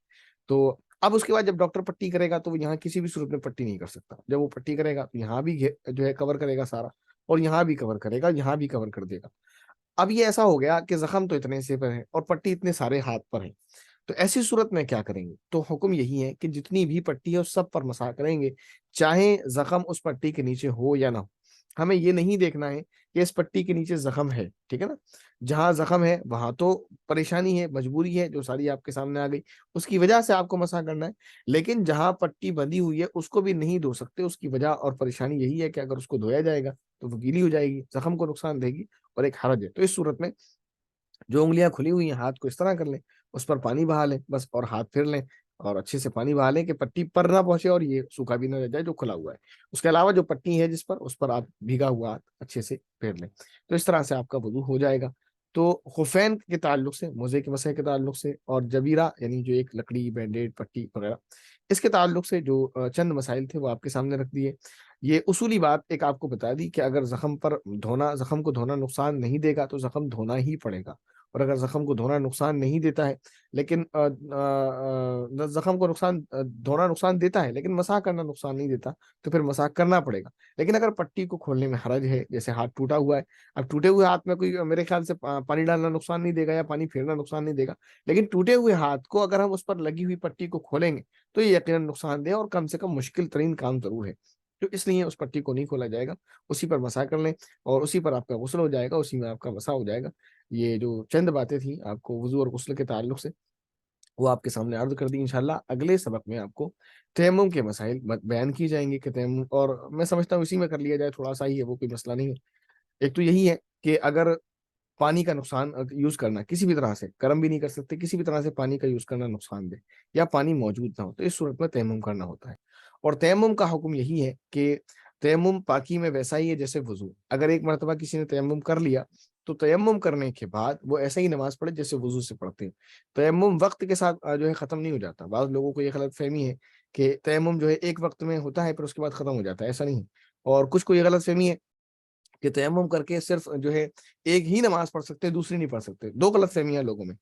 تو اب اس کے بعد جب ڈاکٹر پٹی کرے گا تو وہ یہاں کسی بھی صورت میں پٹی نہیں کر سکتا. جب وہ پٹی کرے گا تو یہاں بھی جو ہے کور کرے گا سارا، اور یہاں بھی کور کرے گا، یہاں بھی کور کر دے گا. اب یہ ایسا ہو گیا کہ زخم تو اتنے سے پر ہے اور پٹی اتنے سارے ہاتھ پر ہے. تو ایسی صورت میں کیا کریں گے؟ تو حکم یہی ہے کہ جتنی بھی پٹی ہے اس سب پر مسح کریں گے، چاہے زخم اس پٹی کے نیچے ہو یا نہ ہو. ہمیں یہ نہیں دیکھنا ہے کہ اس پٹی کے نیچے زخم ہے، ٹھیک ہے نا. جہاں زخم ہے وہاں تو پریشانی ہے، مجبوری ہے جو ساری آپ کے سامنے آ گئی، اس کی وجہ سے آپ کو مسح کرنا ہے. لیکن جہاں پٹی بندھی ہوئی ہے اس کو بھی نہیں دھو سکتے. اس کی وجہ اور پریشانی یہی ہے کہ اگر اس کو دھویا جائے گا تو وہ گیلی ہو جائے گی، زخم کو نقصان دے گی اور ایک حرج ہے. تو اس صورت میں جو انگلیاں کھلی ہوئی ہیں ہاتھ کو اس طرح کر لیں، اس پر پانی بہا لیں بس، اور ہاتھ پھیر لیں اور اچھے سے پانی بہا لیں کہ پٹی پر نہ پہنچے اور یہ سوکھا بھی نہ رہ جائے جو کھلا ہوا ہے. اس کے علاوہ جو پٹی ہے جس پر، اس پر آپ بھیگا ہوا ہاتھ اچھے سے پھیر لیں. تو اس طرح سے آپ کا وضو ہو جائے گا. تو خفین کے تعلق سے، موزے کے مسح کے تعلق سے، اور جبیرہ یعنی جو ایک لکڑی، بینڈیڈ، پٹی وغیرہ، اس کے تعلق سے جو چند مسائل تھے وہ آپ کے سامنے رکھ دیے. یہ اصولی بات ایک آپ کو بتا دی کہ اگر زخم پر دھونا، زخم کو دھونا نقصان نہیں دے گا تو زخم دھونا ہی پڑے گا. اور اگر زخم کو دھونا نقصان نہیں دیتا ہے لیکن زخم کو دھونا نقصان دیتا ہے لیکن مسح کرنا نقصان نہیں دیتا، تو پھر مسح کرنا پڑے گا. لیکن اگر پٹی کو کھولنے میں حرج ہے، جیسے ہاتھ ٹوٹا ہوا ہے، اب ٹوٹے ہوئے ہاتھ میں کوئی میرے خیال سے پانی ڈالنا نقصان نہیں دے گا یا پانی پھیرنا نقصان نہیں دے گا. لیکن ٹوٹے ہوئے ہاتھ کو اگر ہم اس پر لگی ہوئی پٹی کو کھولیں گے تو یہ یقیناً نقصان دہ اور کم سے کم مشکل ترین کام ضرور ہے. تو اس لیے اس پٹی کو نہیں کھولا جائے گا، اسی پر مسح کر لیں اور اسی پر آپ کا غسل ہو جائے گا، اسی میں آپ کا مسح ہو جائے گا. یہ جو چند باتیں تھیں آپ کو وضو اور غسل کے تعلق سے، وہ آپ کے سامنے عرض کر دی. انشاءاللہ اگلے سبق میں آپ کو تیمم کے مسائل بیان کی جائیں گے کہ تیمم، اور میں سمجھتا ہوں اسی میں کر لیا جائے، تھوڑا سا ہی ہے وہ، کوئی مسئلہ نہیں ہے. ایک تو یہی ہے کہ اگر پانی کا نقصان یوز کرنا کسی بھی طرح سے، گرم بھی نہیں کر سکتے، کسی بھی طرح سے پانی کا یوز کرنا نقصان دہ، یا پانی موجود نہ ہو، تو اس صورت میں تیمم کرنا ہوتا ہے. اور تیمم کا حکم یہی ہے کہ تیمم پاکی میں ویسا ہی ہے جیسے وضو. اگر ایک مرتبہ کسی نے تیمم کر لیا تو تیمم کرنے کے بعد وہ ایسا ہی نماز پڑھے جیسے وضو سے پڑھتے ہیں. تیمم وقت کے ساتھ جو ہے ختم نہیں ہو جاتا. بعض لوگوں کو یہ غلط فہمی ہے کہ تیمم جو ہے ایک وقت میں ہوتا ہے پھر اس کے بعد ختم ہو جاتا ہے، ایسا نہیں ہے. اور کچھ کو یہ غلط فہمی ہے کہ تیمم کر کے صرف جو ہے ایک ہی نماز پڑھ سکتے، دوسری نہیں پڑھ سکتے. دو غلط فہمیاں لوگوں میں.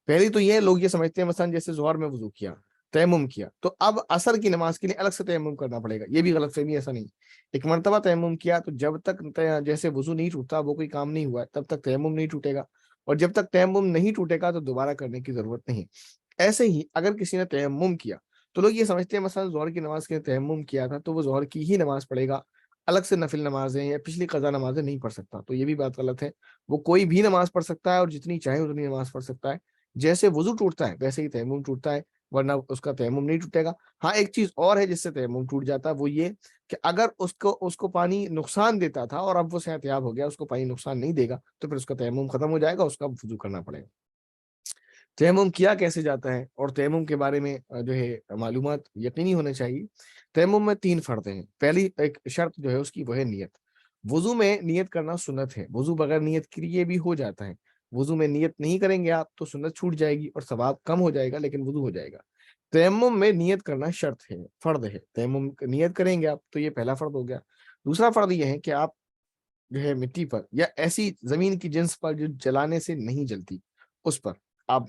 پہلی تو یہ، لوگ یہ سمجھتے ہیں مثلا جیسے ظہر میں وضو کیا، تیمم کیا، تو اب عصر کی نماز کے لیے الگ سے تیمم کرنا پڑے گا. یہ بھی غلط فہمی، ایسا نہیں. ایک مرتبہ تیمم کیا تو جب تک جیسے وضو نہیں ٹوٹتا، وہ کوئی کام نہیں ہوا ہے، تب تک تیمم نہیں ٹوٹے گا. اور جب تک تیمم نہیں ٹوٹے گا تو دوبارہ کرنے کی ضرورت نہیں. ایسے ہی اگر کسی نے تیمم کیا تو لوگ یہ سمجھتے ہیں مثلا ظہر کی نماز کے تیمم کیا تھا تو وہ ظہر کی ہی نماز پڑھے گا، الگ سے نفل نمازیں یا پچھلی قضا نمازیں نہیں پڑھ سکتا. تو یہ بھی بات غلط ہے. وہ کوئی بھی نماز پڑھ سکتا ہے اور جتنی چاہے اتنی نماز پڑھ سکتا ہے. جیسے وضو ٹوٹتا ہے ویسے ہی تیمم ٹوٹتا ہے، ورنہ اس کا تیمم نہیں ٹوٹے گا. ہاں ایک چیز اور ہے جس سے تیمم ٹوٹ جاتا ہے، وہ یہ کہ اگر اس کو پانی نقصان دیتا تھا اور اب وہ صحت یاب ہو گیا، اس کو پانی نقصان نہیں دے گا، تو پھر اس کا تیمم ختم ہو جائے گا، اس کا وضو کرنا پڑے گا. تیمم کیا کیسے جاتا ہے اور تیمم کے بارے میں جو ہے معلومات یقینی ہونے چاہیے. تیمم میں 3 فرضیں ہیں. پہلی ایک شرط جو ہے اس کی وہ ہے نیت. وضو میں نیت کرنا سنت ہے. وضو بغیر نیت کیے بھی ہو جاتا ہے. وضو میں نیت نہیں کریں گے آپ تو سنت چھوٹ جائے گی اور ثواب کم ہو جائے گا، لیکن وضو ہو جائے گا. تیمم میں نیت کرنا شرط ہے، فرض ہے. تیمم نیت کریں گے آپ تو یہ پہلا فرض ہو گیا. دوسرا فرض یہ ہے کہ آپ جو ہے مٹی پر یا ایسی زمین کی جنس پر جو جلانے سے نہیں جلتی، اس پر آپ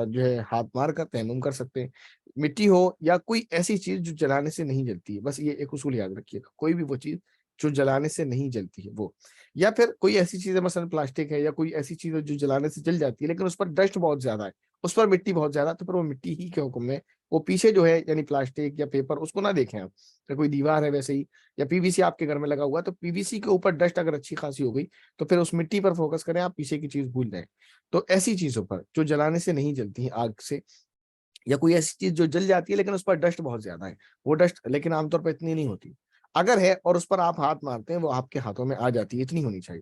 جو ہے ہاتھ مار کر تیمم کر سکتے ہیں. مٹی ہو یا کوئی ایسی چیز جو جلانے سے نہیں جلتی ہے، بس یہ ایک اصول یاد رکھیے گا، کوئی بھی وہ چیز جو جلانے سے نہیں جلتی ہے وہ، یا پھر کوئی ایسی چیز ہے مثلا پلاسٹک ہے یا کوئی ایسی چیز ہے جو جلانے سے جل جاتی ہے لیکن اس پر ڈسٹ بہت زیادہ ہے، اس پر مٹی بہت زیادہ، تو پھر وہ مٹی ہی کے حکم میں وہ پیچھے جو ہے یعنی پلاسٹک یا پیپر اس کو نہ دیکھیں آپ. یا کوئی دیوار ہے ویسے ہی، یا پی وی سی آپ کے گھر میں لگا ہوا ہے تو پی وی سی کے اوپر ڈسٹ اگر اچھی خاصی ہو گئی تو پھر اس مٹی پر فوکس کریں، آپ پیچھے کی چیز بھول جائیں. تو ایسی چیزوں پر جو جلانے سے نہیں جلتی ہیں آگ سے، یا کوئی ایسی چیز جو جل جاتی ہے لیکن اس پر ڈسٹ بہت زیادہ ہے، وہ ڈسٹ لیکن عام طور پر اتنی نہیں ہوتی، اگر ہے اور اس پر آپ ہاتھ مارتے ہیں وہ آپ کے ہاتھوں میں آ جاتی ہے، اتنی ہونی چاہیے.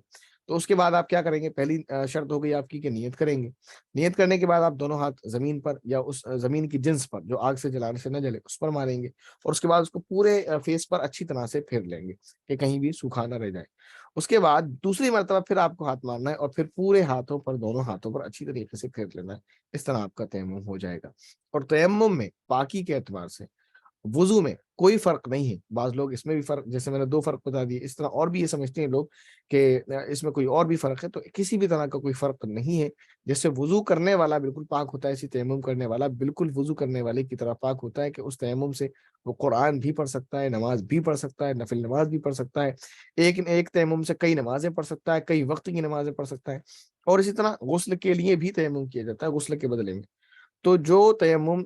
تو اس کے بعد آپ کیا کریں گے؟ پہلی شرط ہو گئی آپ کی کہ نیت کریں گے. نیت کرنے کے بعد آپ دونوں ہاتھ زمین پر یا اس زمین کی جنس پر جو آگ سے جلانے سے نہ جلے اس پر ماریں گے، اور اس کے بعد اس کو پورے فیس پر اچھی طرح سے پھیر لیں گے کہ کہیں بھی سوکھا نہ رہ جائے. اس کے بعد دوسری مرتبہ پھر آپ کو ہاتھ مارنا ہے اور پھر پورے ہاتھوں پر، دونوں ہاتھوں پر اچھی طریقے سے پھیر لینا ہے. اس طرح آپ کا تیمم ہو جائے گا. اور تیمم میں پاکی کے اعتبار سے وضو میں کوئی فرق نہیں ہے. بعض لوگ اس میں بھی فرق، جیسے میں نے 2 فرق بتا دیے، اس طرح اور بھی یہ سمجھتے ہیں لوگ کہ اس میں کوئی اور بھی فرق ہے. تو کسی بھی طرح کا کوئی فرق نہیں ہے. جیسے وضو کرنے والا بالکل پاک ہوتا ہے، اسی تیمم کرنے والا بالکل وضو کرنے والے کی طرح پاک ہوتا ہے کہ اس تیمم سے وہ قرآن بھی پڑھ سکتا ہے، نماز بھی پڑھ سکتا ہے، نفل نماز بھی پڑھ سکتا ہے. ایک تیمم سے کئی نمازیں پڑھ سکتا ہے، کئی وقت کی نمازیں پڑھ سکتا ہے. اور اسی طرح غسل کے لیے بھی تیمم کیا جاتا ہے، غسل کے بدلے میں. تو جو تیمم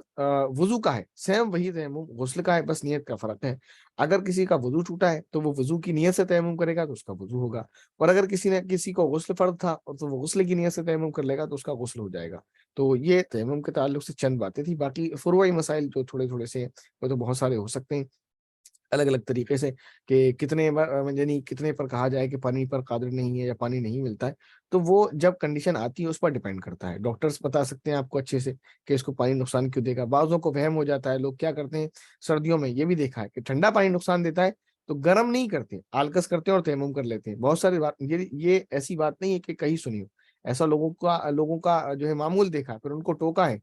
وضو کا ہے سیم وہی تیمم غسل کا ہے، بس نیت کا فرق ہے. اگر کسی کا وضو ٹوٹا ہے تو وہ وضو کی نیت سے تیمم کرے گا تو اس کا وضو ہوگا. اور اگر کسی کو غسل فرض تھا اور تو وہ غسل کی نیت سے تیمم کر لے گا تو اس کا غسل ہو جائے گا. تو یہ تیمم کے تعلق سے چند باتیں تھی. باقی فروعی مسائل جو تھوڑے تھوڑے سے وہ تو بہت سارے ہو سکتے ہیں الگ الگ طریقے سے، کہ کتنے یعنی کتنے پر کہا جائے کہ پانی پر قادر نہیں ہے یا پانی نہیں ملتا ہے. تو وہ جب کنڈیشن آتی ہے اس پر ڈیپینڈ کرتا ہے. ڈاکٹرز بتا سکتے ہیں آپ کو اچھے سے کہ اس کو پانی نقصان کیوں دے گا. بعضوں کو وہم ہو جاتا ہے، لوگ کیا کرتے ہیں سردیوں میں یہ بھی دیکھا ہے کہ ٹھنڈا پانی نقصان دیتا ہے تو گرم نہیں کرتے، آلکس کرتے ہیں اور تیمم کر لیتے ہیں. بہت ساری بات یہ ایسی بات نہیں ہے کہ کہیں سنی ہو. ایسا لوگوں کا جو ہے معمول دیکھا، پھر ان کو ٹوکا ہے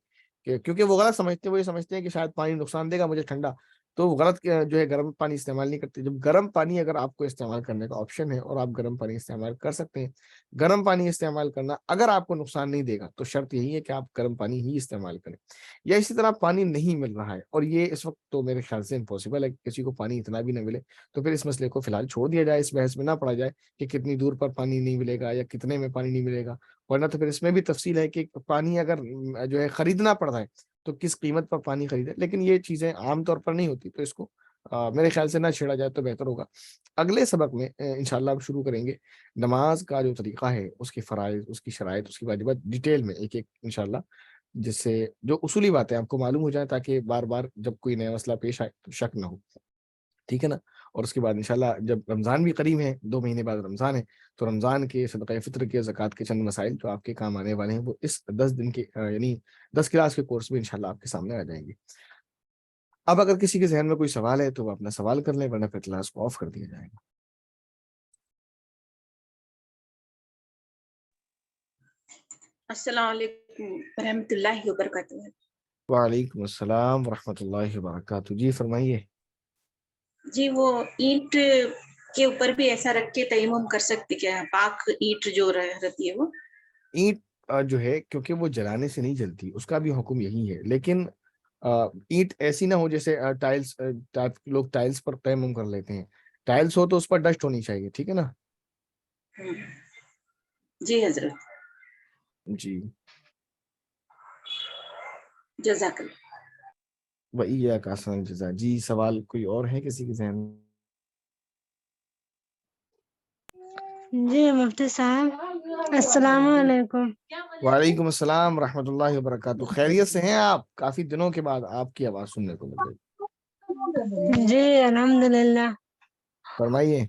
کہ کیونکہ وہ غلط سمجھتے ہیں، وہ یہ سمجھتے ہیں کہ شاید پانی نقصان دے گا مجھے ٹھنڈا، تو وہ غلط جو ہے گرم پانی استعمال نہیں کرتے. جب گرم پانی اگر آپ کو استعمال کرنے کا آپشن ہے اور آپ گرم پانی استعمال کر سکتے ہیں، گرم پانی استعمال کرنا اگر آپ کو نقصان نہیں دے گا تو شرط یہی ہے کہ آپ گرم پانی ہی استعمال کریں. یا اسی طرح پانی نہیں مل رہا ہے اور یہ اس وقت تو میرے خیال سے امپاسبل ہے کہ کسی کو پانی اتنا بھی نہ ملے، تو پھر اس مسئلے کو فی الحال چھوڑ دیا جائے، اس بحث میں نہ پڑا جائے کہ کتنی دور پر پانی نہیں ملے گا یا کتنے میں پانی نہیں ملے گا. ورنہ تو پھر اس میں بھی تفصیل ہے کہ پانی اگر جو ہے خریدنا پڑ رہا ہے تو کس قیمت پر پانی خریدے. لیکن یہ چیزیں عام طور پر نہیں ہوتی، تو اس کو میرے خیال سے نہ چھیڑا جائے تو بہتر ہوگا. اگلے سبق میں انشاءاللہ اب شروع کریں گے نماز کا جو طریقہ ہے، اس کی فرائض، اس کی شرائط، اس کی واجبات ڈیٹیل میں ایک ایک انشاءاللہ، جس سے جو اصولی باتیں آپ کو معلوم ہو جائیں تاکہ بار بار جب کوئی نیا مسئلہ پیش آئے تو شک نہ ہو. ٹھیک ہے نا. اور اس کے بعد انشاءاللہ جب رمضان بھی قریب ہے، 2 مہینے بعد رمضان ہے، تو رمضان کے صدقہ فطر کے، زکوٰۃ کے چند مسائل جو آپ کے کام آنے والے ہیں وہ اس 10 دن کے یعنی 10 کلاس کے کورس میں انشاءاللہ آپ کے سامنے آ جائیں گے. اب اگر کسی کے ذہن میں کوئی سوال ہے تو وہ اپنا سوال کر لیں، ورنہ پھر کلاس کو آف کر دیا جائے گا. السلام علیکم ورحمۃ اللہ وبرکاتہ. وعلیکم السلام ورحمۃ اللہ وبرکاتہ. جی فرمائیے. جی وہ اینٹ کے اوپر بھی ایسا رکھ کے تیمم کر سکتے کیا؟ پاک اینٹ جو رہتی ہے وہ اینٹ جو ہے کیونکہ وہ جلانے سے نہیں جلتی، اس کا بھی حکم یہی ہے. لیکن اینٹ ایسی نہ ہو جیسے ٹائلز، لوگ ٹائلز پر تیمم کر لیتے ہیں. ٹائلز ہو تو اس پر ڈسٹ ہونی چاہیے. ٹھیک ہے نا. جی حضرت. جی جزاک اللہ. وَإِيَّاكَ أَحْسَنَ الْجَزَاء. جی سوال کوئی اور ہے کسی کے ذہن میں؟ جی مفتی صاحب السلام علیکم. وعلیکم السلام ورحمۃ اللہ وبرکاتہ. خیریت سے ہیں آپ؟ کافی دنوں کے بعد آپ کی آواز سننے کو مل رہی. جی الحمدللہ. فرمائیے.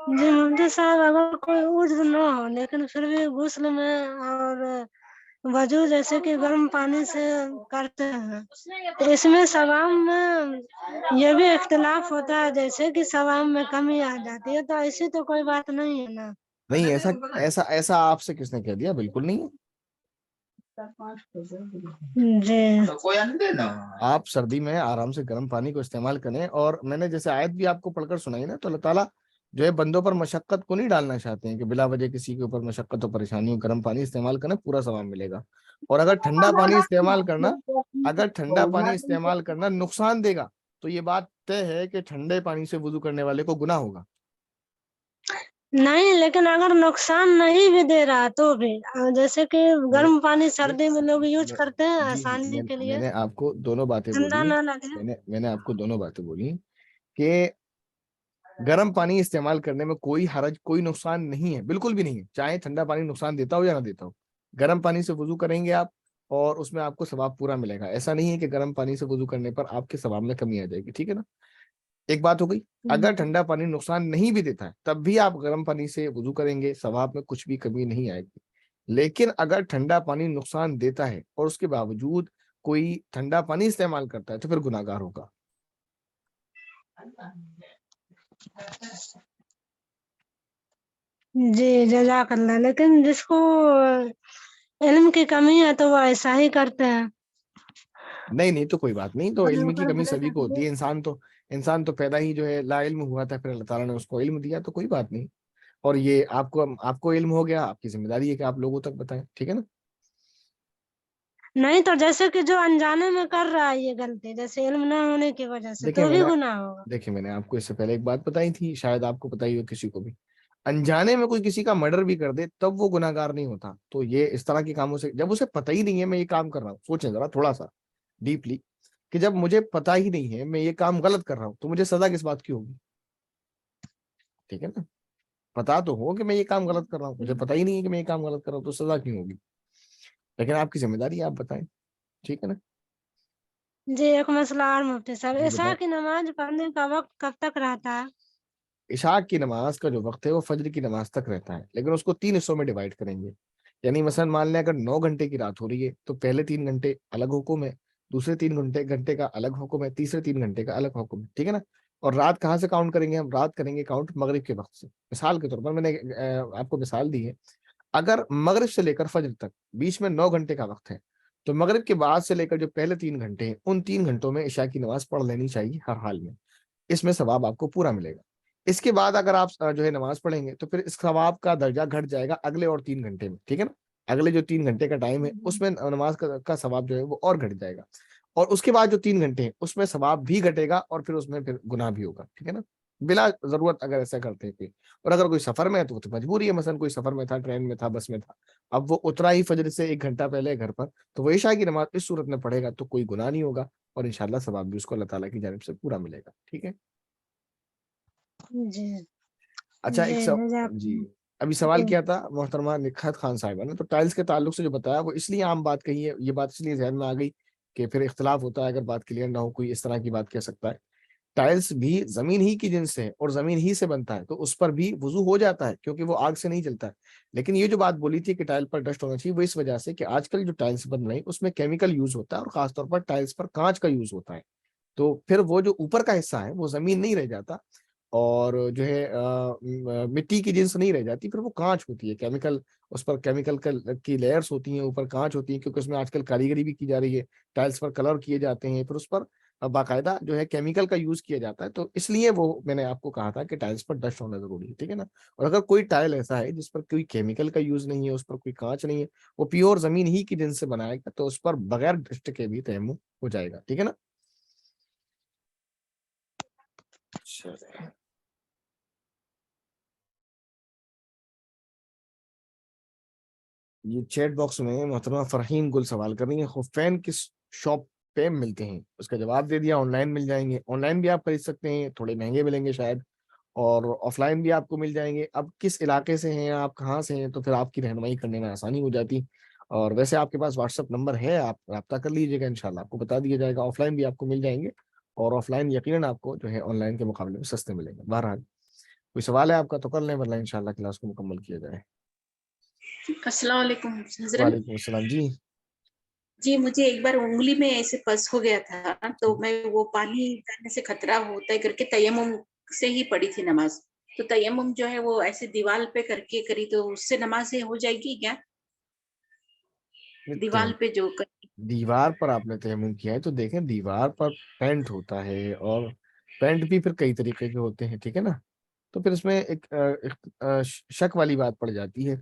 جی مفتی صاحب اگر کوئی عذر نہ ہو لیکن پھر بھی غسل میں اور وضو جیسے کہ گرم پانی سے کرتے ہیں تو اس میں ثواب میں یہ بھی اختلاف ہوتا ہے جیسے کہ ثواب میں کمی آ جاتی ہے، تو ایسی تو کوئی بات نہیں ہے نا؟ نہیں، ایسا آپ سے کس نے کہہ دیا؟ بالکل نہیں. جی آپ سردی میں آرام سے گرم پانی کو استعمال کریں. اور میں نے جیسے آیت بھی آپ کو پڑھ کر سنائی نا، تو اللہ تعالیٰ جو ہے بندوں پر مشقت کو نہیں ڈالنا چاہتے ہیں کہ بلا وجہ کسی کے اوپر مشقت و پریشانی ہو. گرم پانی استعمال کرنا پورا ثواب ملے گا. اور اگر ٹھنڈا پانی استعمال کرنا نقصان دے گا تو یہ بات طے ہے کہ ٹھنڈے پانی سے وضو کرنے والے کو گناہ ہوگا. نہیں، لیکن اگر نقصان نہیں بھی دے رہا تو بھی جیسے کہ گرم پانی سردی میں لوگ یوز کرتے ہیں جی آسانی کے لیے، میں نے آپ کو دونوں باتیں ٹھنڈا بولی. نہ لگے. میں نے آپ کو دونوں باتیں بولی کہ گرم پانی استعمال کرنے میں کوئی حرج، کوئی نقصان نہیں ہے، بالکل بھی نہیں ہے. چاہے ٹھنڈا پانی نقصان دیتا ہو یا نہ دیتا ہو، گرم پانی سے وضو کریں گے آپ اور اس میں آپ کو ثواب پورا ملے گا. ایسا نہیں ہے کہ گرم پانی سے وضو کرنے پر آپ کے ثواب میں کمی آ جائے گی. ٹھیک ہے نا. ایک بات ہو گئی. اگر ٹھنڈا پانی نقصان نہیں بھی دیتا ہے تب بھی آپ گرم پانی سے وضو کریں گے، ثواب میں کچھ بھی کمی نہیں آئے گی. لیکن اگر ٹھنڈا پانی نقصان دیتا ہے اور اس کے باوجود کوئی ٹھنڈا پانی استعمال کرتا ہے تو پھر گناہگار ہوگا. جی جزاک اللہ. لیکن جس کو علم کی کمی ہے تو وہ ایسا ہی کرتے ہیں. نہیں تو کوئی بات نہیں، تو اور علم کی اوپر کمی بولے سبھی کو کہ ہوتی ہے. انسان تو پیدا ہی جو ہے لا علم ہوا تھا، پھر اللہ تعالیٰ نے اس کو علم دیا، تو کوئی بات نہیں. اور یہ آپ کو علم ہو گیا، آپ کی ذمہ داری ہے کہ آپ لوگوں تک بتائیں، ٹھیک ہے نا. نہیں تو جیسے کہ جو انجانے میں کر رہا ہے یہ غلطی، جیسے علم نہ ہونے کی وجہ سے، دیکھیں تو میں بھی نے گناہ ہوگا. دیکھیں میں نے آپ کو اس سے پہلے ایک بات بتائی تھی، شاید آپ کو پتہ ہی ہو کسی کو بھی. انجانے میں کوئی کسی کا مرڈر بھی کر دے تب وہ گناہ گار نہیں ہوتا. تو یہ اس طرح کے کاموں سے، جب اسے پتہ ہی نہیں ہے میں یہ کام کر رہا ہوں، سوچیں ذرا تھوڑا سا ڈیپلی، کہ جب مجھے پتہ ہی نہیں ہے میں یہ کام غلط کر رہا ہوں تو مجھے سزا کس بات کی ہوگی؟ ٹھیک ہے نا. پتا تو ہو کہ میں یہ کام غلط کر رہا ہوں، مجھے پتہ ہی نہیں ہے کہ میں یہ کام غلط کر رہا ہوں، تو سزا کیوں ہوگی؟ لیکن آپ کی ذمہ داری ہے، آپ بتائیں، ٹھیک ہے نا. جی ایک مسئلہ اور مفتی صاحب، جی عشاء بتائیں. کی نماز پڑھنے کا وقت کب تک رہتا ہے؟ عشاء کی نماز کا جو وقت ہے وہ فجر کی نماز تک رہتا ہے، لیکن اس کو 3 حصوں میں ڈیوائڈ کریں گے. یعنی مثلا مان لیں اگر 9 گھنٹے کی رات ہو رہی ہے تو پہلے 3 گھنٹے الگ حکم ہے، دوسرے 3 گھنٹے کا الگ حکم ہے، تیسرے 3 گھنٹے کا الگ حکم ہے، ٹھیک ہے نا. اور رات کہاں سے کاؤنٹ کریں گے ہم؟ رات کریں گے کاؤنٹ مغرب کے وقت سے. مثال کے طور پر میں نے آپ کو مثال دی ہے، اگر مغرب سے لے کر فجر تک بیچ میں 9 گھنٹے کا وقت ہے، تو مغرب کے بعد سے لے کر جو پہلے 3 گھنٹے ہیں ان 3 گھنٹوں میں عشاء کی نماز پڑھ لینی چاہیے ہر حال میں. اس میں ثواب آپ کو پورا ملے گا. اس کے بعد اگر آپ جو ہے نماز پڑھیں گے تو پھر اس ثواب کا درجہ گھٹ جائے گا اگلے اور 3 گھنٹے میں، ٹھیک ہے نا. اگلے جو 3 گھنٹے کا ٹائم ہے اس میں نماز کا ثواب جو ہے وہ اور گھٹ جائے گا. اور اس کے بعد جو 3 گھنٹے ہیں اس میں ثواب بھی گھٹے گا اور پھر اس میں پھر گناہ بھی ہوگا، ٹھیک ہے نا. بلا ضرورت اگر ایسا کرتے ہیں کوئی. اور اگر کوئی سفر میں ہے تو وہ تو مجبوری ہے، مثلا کوئی سفر میں تھا، ٹرین میں تھا، بس میں تھا، اب وہ اترا ہی فجر سے 1 گھنٹہ پہلے گھر پر، تو وہ عشاء کی نماز اس صورت میں پڑھے گا تو کوئی گناہ نہیں ہوگا، اور انشاءاللہ ثواب بھی اس کو اللہ تعالیٰ کی جانب سے پورا ملے گا، ٹھیک ہے. جی اچھا جی ایک سو جزاک جی اللہ. ابھی سوال جی کیا تھا محترمہ نکھت خان صاحبہ نے؟ تو ٹائلز کے تعلق سے جو بتایا وہ اس لیے عام بات کہی ہے، یہ بات اس لیے ذہن میں آ گئی کہ پھر اختلاف ہوتا ہے، اگر بات کلیئر نہ ہو کوئی اس طرح کی بات کہہ سکتا ہے. ٹائلز بھی زمین ہی کی جنس ہے اور زمین ہی سے بنتا ہے، تو اس پر بھی وضو ہو جاتا ہے کیونکہ وہ آگ سے نہیں جلتا ہے. لیکن یہ جو بات بولی تھی کہ ٹائل پر ڈسٹ ہونا چاہیے، وہ اس وجہ سے کہ آج کل جو ٹائلز بن رہی ہیں اس میں کیمیکل یوز ہوتا ہے، اور خاص طور پر ٹائلز پر کانچ کا یوز ہوتا ہے. تو پھر وہ جو اوپر کا حصہ ہے وہ زمین نہیں رہ جاتا، اور جو ہے مٹی کی جنس نہیں رہ جاتی، پھر وہ کانچ ہوتی ہے. کیمیکل اس پر کیمیکل کی لیئرز ہوتی ہیں، اوپر کانچ ہوتی ہیں، کیونکہ اس میں آج کل کاریگری بھی کی جا رہی ہے، ٹائلز پر کلر کیے جاتے ہیں، پھر اس پر باقاعدہ جو ہے کیمیکل کا یوز کیا جاتا ہے. تو اس لیے وہ میں نے آپ کو کہا تھا کہ ٹائلز پر ڈسٹ ہونا ضروری ہے، ٹھیک ہے نا. اور اگر کوئی ٹائل ایسا ہے جس پر کوئی کیمیکل کا یوز نہیں ہے، اس پر کوئی کانچ نہیں ہے، وہ پیور زمین ہی کی جنس سے بنایا گیا، تو اس پر بغیر ڈسٹ کے بھی تیمم ہو جائے گا، ٹھیک ہے نا. یہ چیٹ باکس میں محترمہ فرحین گل سوال کر رہی ہیں، خفین کس شاپ پہ ملتے ہیں؟ اس کا جواب دے دیا، آن لائن مل جائیں گے. آن لائن بھی آپ خرید سکتے ہیں، تھوڑے مہنگے ملیں گے شاید، اور آف لائن بھی آپ کو مل جائیں گے. اب کس علاقے سے ہیں آپ، کہاں سے ہیں، تو پھر آپ کی رہنمائی کرنے میں آسانی ہو جاتی. اور ویسے آپ کے پاس واٹس ایپ نمبر ہے، آپ رابطہ کر لیجیے گا، انشاءاللہ آپ کو بتا دیا جائے گا. آف لائن بھی آپ کو مل جائیں گے، اور آف لائن یقیناً آپ کو جو ہے آن لائن کے مقابلے میں سستے ملیں گے. بہرحال کوئی سوال ہے آپ کا تو کر لیں، ورنہ انشاءاللہ کلاس کو مکمل کیا جائے. السلام علیکم حضرت. وعلیکم السلام جی. جی مجھے ایک بار انگلی میں ایسے پس ہو گیا تھا، تو میں وہ پانی ڈالنے سے خطرہ ہوتا ہے کر کے تیمم سے ہی پڑھی تھی نماز. تو تیمم جو ہے وہ ایسے دیوال پہ کر کے کری، تو اس سے نماز ہو جائے گی کیا؟ دیوال پہ جو دیوار پر آپ نے تیمم کیا ہے تو دیکھیں دیوار پر پینٹ ہوتا ہے، اور پینٹ بھی پھر کئی طریقے کے ہوتے ہیں، ٹھیک ہے نا. تو پھر اس میں ایک شک والی بات پڑ جاتی ہے.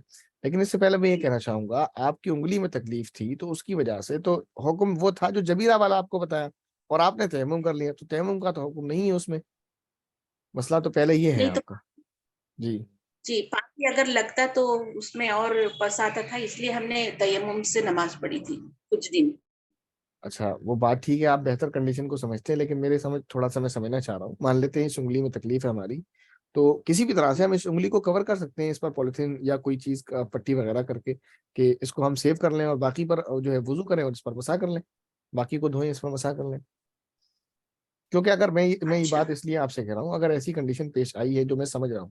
لیکن اس سے پہلے میں یہ کہنا چاہوں گا، آپ کی انگلی میں تکلیف تھی تو اس کی وجہ سے تو حکم وہ تھا جو جبیرہ والا آپ کو بتایا، اور آپ نے تیمم کر لیا، تو تیمم کا تو حکم نہیں ہے اس میں. مسئلہ تو پہلے یہ ہے نہیں تو آپ کا. جی جی پانی اگر لگتا تو اس میں اور پس آتا تھا، اس لیے ہم نے تیمم سے نماز پڑھی تھی کچھ دن. اچھا وہ بات ٹھیک ہے، آپ بہتر کنڈیشن کو سمجھتے ہیں، لیکن میرے سمجھ تھوڑا سا میں سمجھنا چاہ رہا ہوں. مان لیتے ہیں اس انگلی میں تکلیف ہے ہماری، تو کسی بھی طرح سے ہم اس انگلی کو کور کر سکتے ہیں، اس پر پولیتھین یا کوئی چیز کا پٹی وغیرہ کر کے، کہ اس کو ہم سیو کر لیں، اور باقی پر جو ہے وضو کریں اور اس پر مسح کر لیں، باقی کو دھوئیں اس پر مسح کر لیں. کیونکہ اگر میں یہ اچھا. بات اس لیے آپ سے کہہ رہا ہوں، اگر ایسی کنڈیشن پیش آئی ہے جو میں سمجھ رہا ہوں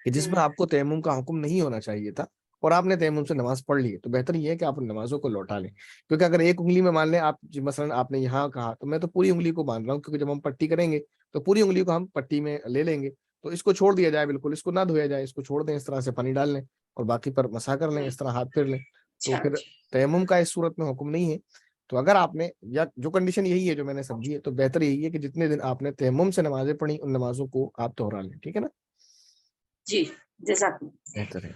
کہ جس میں آپ کو تیمم کا حکم نہیں ہونا چاہیے تھا، اور آپ نے تیمم سے نماز پڑھ لی ہے، تو بہتر یہ ہے کہ آپ ان نمازوں کو لوٹا لیں. کیونکہ اگر ایک انگلی میں مان لیں آپ مثلا آپ نے یہاں کہا، تو میں تو پوری انگلی کو باندھ رہا ہوں، کیونکہ جب ہم پٹی کریں گے تو پوری انگلی کو ہم پٹی میں لے لیں گے. تو اس کو چھوڑ دیا جائے بالکل, اس کو نہ دھویا جائے, اس کو چھوڑ دیں, اس طرح سے پانی ڈال لیں اور باقی پر مسا کر لیں, اس طرح ہاتھ پھیر لیں. تو اچھا پھر تیمم کا اس صورت میں حکم نہیں ہے. تو اگر آپ نے, یا جو کنڈیشن یہی ہے جو میں نے سمجھی ہے, تو بہتر یہی ہے کہ جتنے دن آپ نے تیمم سے نمازیں پڑھی ان نمازوں کو آپ دہرا لیں. ٹھیک ہے نا؟ جی جزاک اللہ. بہتر ہے.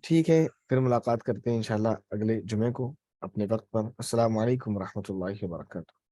ٹھیک ہے, پھر ملاقات کرتے ہیں انشاءاللہ اگلے جمعے کو اپنے وقت پر. السلام علیکم ورحمۃ اللہ وبرکاتہ.